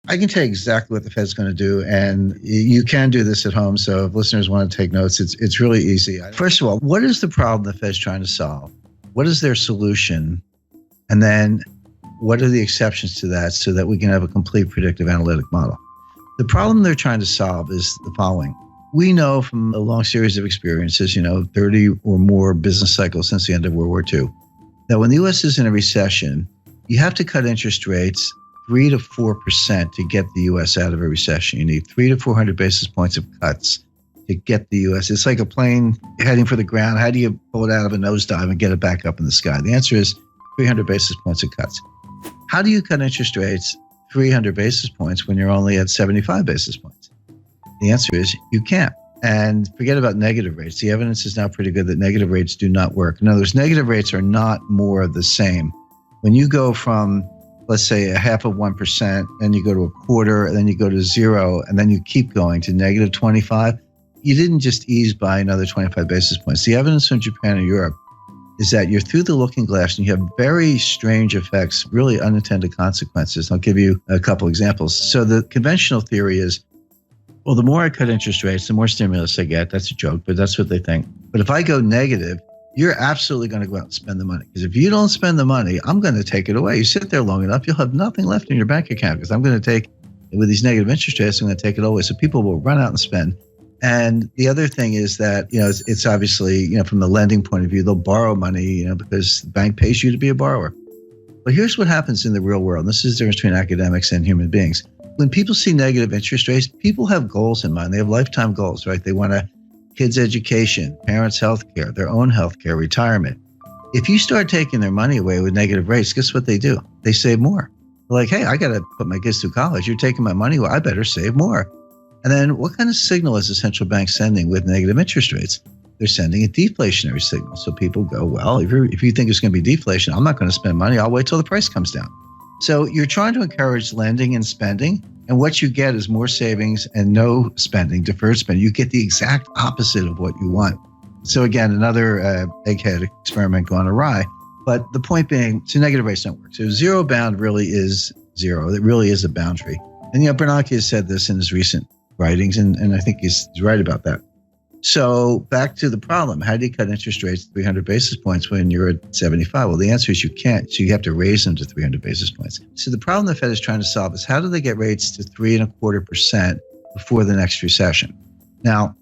I can tell you exactly what the Fed's going to do, and you can do this at home. So if listeners want to take notes, it's really easy. First of all, what is the problem the Fed's trying to solve? What is their solution? And then what are the exceptions to that so that we can have a complete predictive analytic model? The problem they're trying to solve is the following. We know from a long series of experiences, 30 or more business cycles since the end of World War II, that when the U.S. is in a recession, you have to cut interest rates 3 to 4% to get the U.S. out of a recession. You need 300 to 400 basis points of cuts to get the U.S. It's like a plane heading for the ground. How do you pull it out of a nosedive and get it back up in the sky? The answer is 300 basis points of cuts. How do you cut interest rates 300 basis points when you're only at 75 basis points? The answer is you can't. And forget about negative rates. The evidence is now pretty good that negative rates do not work. In other words, negative rates are not more of the same. When you go from, let's say, 0.5%, and you go to 1/4, and then you go to 0, and then you keep going to negative 25, you didn't just ease by another 25 basis points. The evidence from Japan and Europe is that you're through the looking glass and you have very strange effects, really unintended consequences. I'll give you a couple examples. So the conventional theory is, well, the more I cut interest rates, the more stimulus I get. That's a joke, but that's what they think. But if I go negative, you're absolutely going to go out and spend the money. Because if you don't spend the money, I'm going to take it away. You sit there long enough, you'll have nothing left in your bank account because I'm going to take, with these negative interest rates, I'm going to take it away. So people will run out and spend. And the other thing is that, it's obviously, from the lending point of view, they'll borrow money, because the bank pays you to be a borrower. But here's what happens in the real world. This is the difference between academics and human beings. When people see negative interest rates, people have goals in mind. They have lifetime goals, right? They want kids' education, parents' health care, their own health care, retirement. If you start taking their money away with negative rates, guess what they do? They save more. They're like, hey, I got to put my kids through college. You're taking my money. Well, I better save more. And then what kind of signal is the central bank sending with negative interest rates? They're sending a deflationary signal. So people go, well, if you think it's going to be deflation, I'm not going to spend money. I'll wait till the price comes down. So you're trying to encourage lending and spending. And what you get is more savings and no spending, deferred spending. You get the exact opposite of what you want. So again, another egghead experiment gone awry. But the point being, so negative rates don't work. So zero bound really is zero. It really is a boundary. And Bernanke has said this in his recent writings, and I think he's right about that. So back to the problem. How do you cut interest rates 300 basis points when you're at 75? Well, the answer is you can't. So you have to raise them to 300 basis points. So the problem the Fed is trying to solve is how do they get rates to 3.25% before the next recession? Now,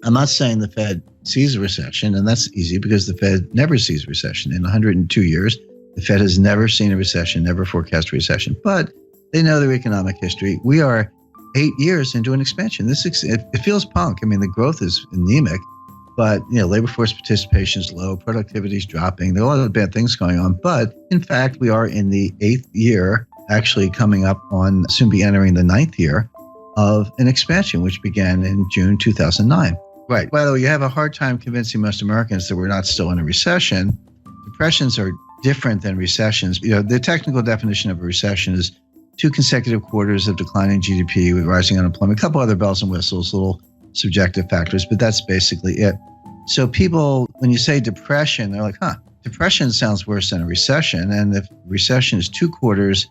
I'm not saying the Fed sees a recession, and that's easy because the Fed never sees a recession. In 102 years, the Fed has never seen a recession, never forecast a recession, but they know their economic history. We are 8 years into an expansion. It feels punk. I mean, the growth is anemic, but labor force participation is low, productivity is dropping. There are a lot of bad things going on, but in fact, we are in the 8th year, actually coming up on, soon be entering the 9th year of an expansion, which began in June 2009. Right. By the way, you have a hard time convincing most Americans that we're not still in a recession. Depressions are different than recessions. The technical definition of a recession is 2 consecutive quarters of declining GDP with rising unemployment, a couple other bells and whistles, little subjective factors, but that's basically it. So people, when you say depression, they're like, depression sounds worse than a recession. And if recession is 2 quarters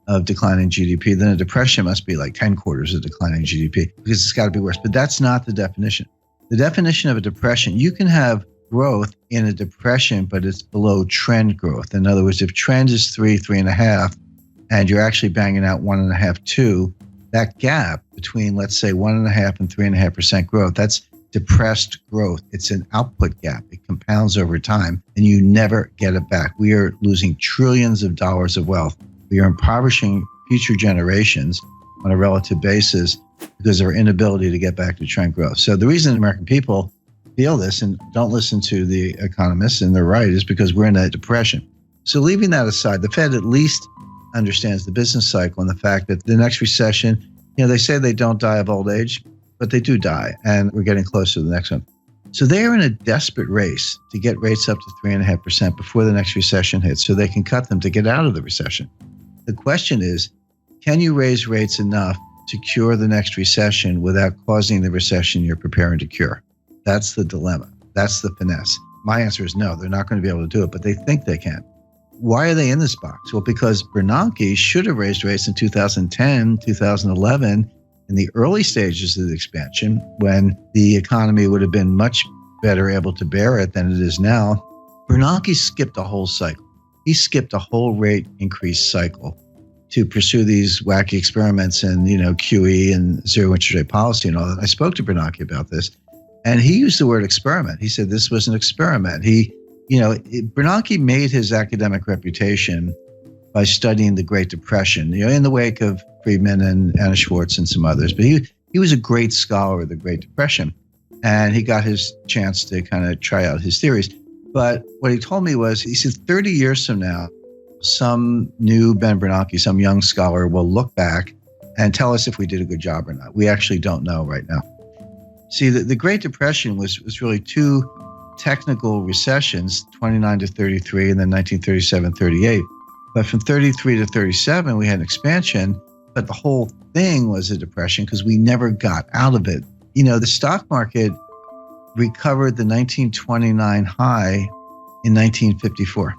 of declining GDP, then a depression must be like 10 quarters of declining GDP because it's got to be worse. But that's not the definition. The definition of a depression, you can have growth in a depression, but it's below trend growth. In other words, if trend is 3.5, and you're actually banging out 1.5, 2, that gap between, let's say, 1.5 and 3.5% growth, that's depressed growth. It's an output gap. It compounds over time, and you never get it back. We are losing trillions of dollars of wealth. We are impoverishing future generations on a relative basis because of our inability to get back to trend growth. So the reason American people feel this and don't listen to the economists, and they're right, is because we're in a depression. So leaving that aside, the Fed at least understands the business cycle and the fact that the next recession, they say they don't die of old age, but they do die, and we're getting close to the next one. So they're in a desperate race to get rates up to 3.5% before the next recession hits so they can cut them to get out of the recession. The question is, can you raise rates enough to cure the next recession without causing the recession you're preparing to cure? That's the dilemma. That's the finesse. My answer is no, they're not going to be able to do it, but they think they can. Why are they in this box? Well, because Bernanke should have raised rates in 2010, 2011, in the early stages of the expansion, when the economy would have been much better able to bear it than it is now. Bernanke skipped a whole cycle. He skipped a whole rate increase cycle to pursue these wacky experiments and, QE and zero interest rate policy and all that. I spoke to Bernanke about this, and he used the word experiment. He said this was an experiment. Bernanke made his academic reputation by studying the Great Depression, in the wake of Friedman and Anna Schwartz and some others. But he was a great scholar of the Great Depression, and he got his chance to kind of try out his theories. But what he told me was, he said 30 years from now, some new Ben Bernanke, some young scholar will look back and tell us if we did a good job or not. We actually don't know right now. See, the Great Depression was really two technical recessions, 29 to 33 and then 1937-38. But from 33 to 37, we had an expansion, but the whole thing was a depression because we never got out of it. The stock market recovered the 1929 high in 1954.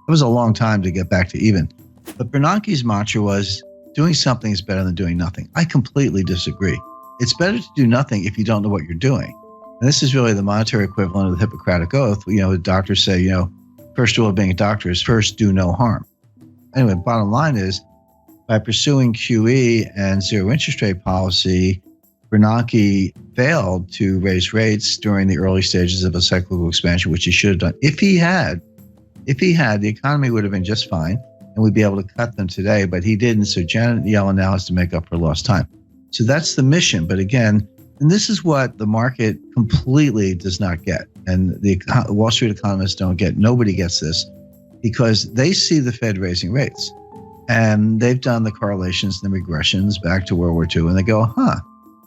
It was a long time to get back to even. But Bernanke's mantra was, doing something is better than doing nothing. I completely disagree. It's better to do nothing if you don't know what you're doing. And this is really the monetary equivalent of the Hippocratic Oath. Doctors say, first rule of being a doctor is first do no harm. Anyway, bottom line is, by pursuing QE and zero interest rate policy, Bernanke failed to raise rates during the early stages of a cyclical expansion, which he should have done. If he had, the economy would have been just fine, and we'd be able to cut them today, but he didn't. So Janet Yellen now has to make up for lost time. So that's the mission. But again, and this is what the market completely does not get, and the Wall Street economists don't get. Nobody gets this, because they see the Fed raising rates, and they've done the correlations and the regressions back to World War II, and they go,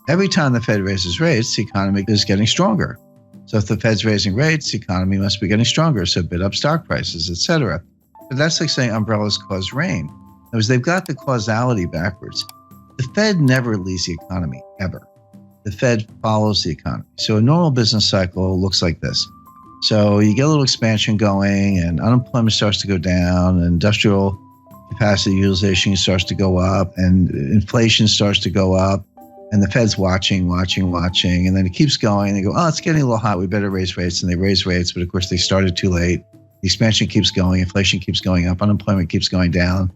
every time the Fed raises rates, the economy is getting stronger. So if the Fed's raising rates, the economy must be getting stronger, so bid up stock prices, et cetera. But that's like saying umbrellas cause rain. Because they've got the causality backwards. The Fed never leads the economy, ever. The Fed follows the economy. So a normal business cycle looks like this. So you get a little expansion going, and unemployment starts to go down, and industrial capacity utilization starts to go up, and inflation starts to go up. And the Fed's watching, and then it keeps going. They go, it's getting a little hot. We better raise rates. And they raise rates, but of course they started too late. The expansion keeps going. Inflation keeps going up. Unemployment keeps going down.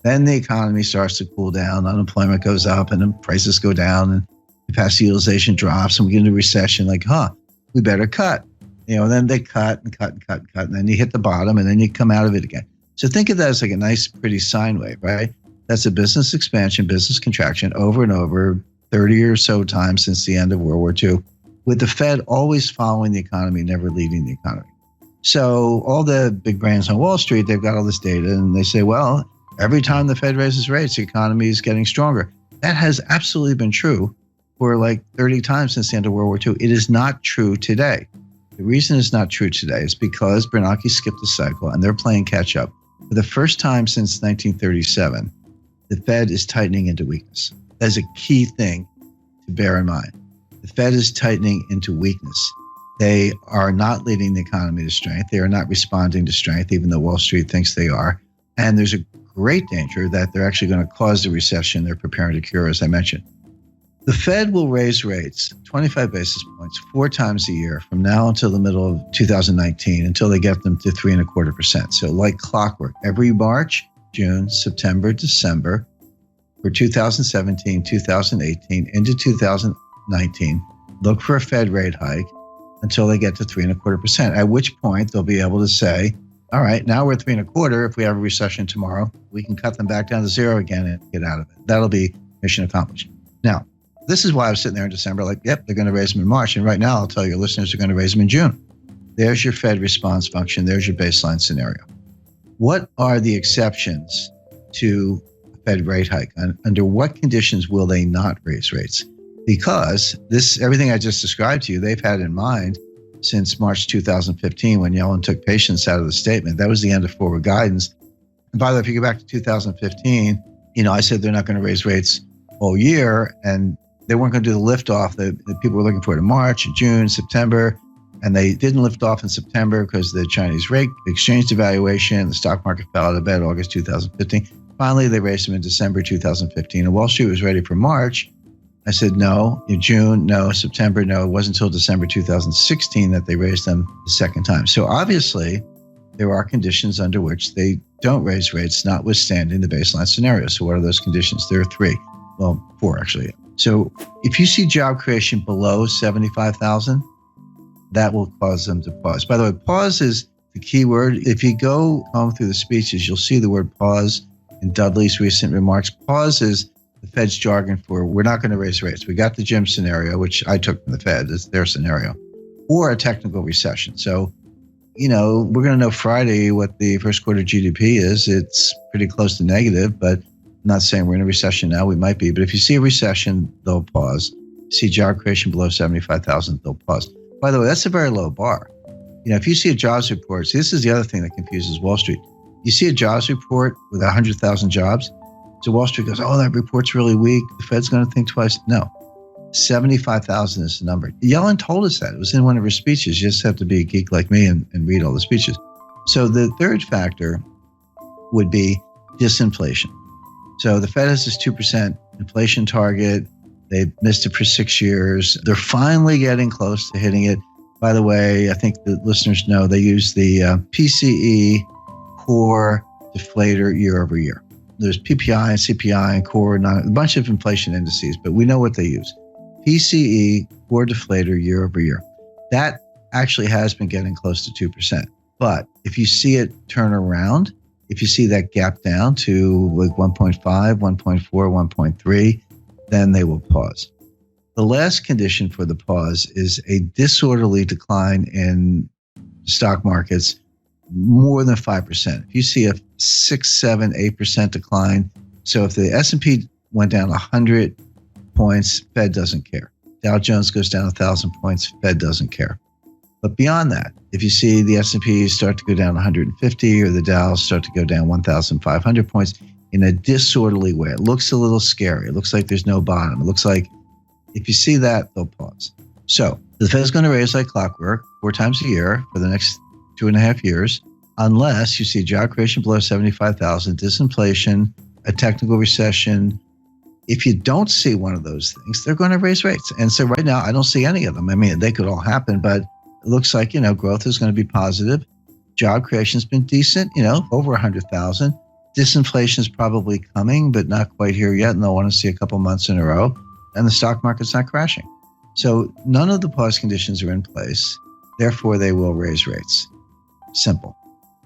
Then the economy starts to cool down. Unemployment goes up, and then prices go down, and capacity utilization drops, and we get into recession. Like, we better cut. And then they cut, and then you hit the bottom, and then you come out of it again. So think of that as like a nice, pretty sine wave, right? That's a business expansion, business contraction over and over, 30 or so times since the end of World War II, with the Fed always following the economy, never leading the economy. So all the big brains on Wall Street, they've got all this data, and they say, well, every time the Fed raises rates, the economy is getting stronger. That has absolutely been true for like 30 times since the end of World War II. It is not true today. The reason it's not true today is because Bernanke skipped a cycle, and they're playing catch up. For the first time since 1937, the Fed is tightening into weakness. That is a key thing to bear in mind. The Fed is tightening into weakness. They are not leading the economy to strength. They are not responding to strength, even though Wall Street thinks they are. And there's a great danger that they're actually going to cause the recession they're preparing to cure, as I mentioned. The Fed will raise rates 25 basis points 4 times a year from now until the middle of 2019, until they get them to 3.25%. So like clockwork, every March, June, September, December, for 2017, 2018, into 2019, look for a Fed rate hike until they get to 3.25%, at which point they'll be able to say, all right, now we're at 3.25. If we have a recession tomorrow, we can cut them back down to 0 again and get out of it. That'll be mission accomplished. Now, this is why I was sitting there in December like, yep, they're going to raise them in March. And right now, I'll tell your listeners they're going to raise them in June. There's your Fed response function. There's your baseline scenario. What are the exceptions to Fed rate hike? Under what conditions will they not raise rates? Because everything I just described to you, they've had in mind since March 2015, when Yellen took patience out of the statement. That was the end of forward guidance. And by the way, if you go back to 2015, I said they're not going to raise rates all year, and they weren't going to do the liftoff that people were looking for in March, June, September. And they didn't lift off in September because of the Chinese rate exchange devaluation. The stock market fell out of bed August 2015. Finally, they raised them in December 2015. And Wall Street was ready for March. I said, no. In June, no. September, no. It wasn't until December 2016 that they raised them the second time. So obviously, there are conditions under which they don't raise rates, notwithstanding the baseline scenario. So what are those conditions? There are three. Well, four, actually. So if you see job creation below 75,000, that will cause them to pause. By the way, pause is the key word. If you go home through the speeches, you'll see the word pause in Dudley's recent remarks. Pause is the Fed's jargon for we're not going to raise rates. We got the Jim scenario, which I took from the Fed, it's their scenario, or a technical recession. So, we're going to know Friday what the first quarter GDP is. It's pretty close to negative, but I'm not saying we're in a recession now. We might be. But if you see a recession, they'll pause. You see job creation below 75,000, they'll pause. By the way, that's a very low bar. If you see a jobs report, see, this is the other thing that confuses Wall Street. You see a jobs report with 100,000 jobs. So Wall Street goes, oh, that report's really weak. The Fed's going to think twice. No, 75,000 is the number. Yellen told us that. It was in one of her speeches. You just have to be a geek like me and read all the speeches. So the third factor would be disinflation. So the Fed has this 2% inflation target. They've missed it for 6 years. They're finally getting close to hitting it. By the way, I think the listeners know they use the PCE core deflator year over year. There's PPI and CPI and core, a bunch of inflation indices, but we know what they use. PCE core deflator year over year. That actually has been getting close to 2%. But if you see it turn around, if you see that gap down to like 1.5, 1.4, 1.3, then they will pause. The last condition for the pause is a disorderly decline in stock markets more than 5%. If you see a 6, 7, 8% decline, so if the S&P went down 100 points, Fed doesn't care. Dow Jones goes down 1,000 points, Fed doesn't care. But beyond that, if you see the S&P start to go down 150 or the Dow start to go down 1,500 points in a disorderly way, it looks a little scary. It looks like there's no bottom. It looks like if you see that, they'll pause. So the Fed is going to raise like clockwork 4 times a year for the next 2.5 years, unless you see job creation below 75,000, disinflation, a technical recession. If you don't see one of those things, they're going to raise rates. And so right now, I don't see any of them. I mean, they could all happen, but it looks like, growth is going to be positive. Job creation's been decent, over 100,000. Disinflation is probably coming, but not quite here yet. And they'll want to see a couple months in a row. And the stock market's not crashing. So none of the pause conditions are in place. Therefore, they will raise rates. Simple.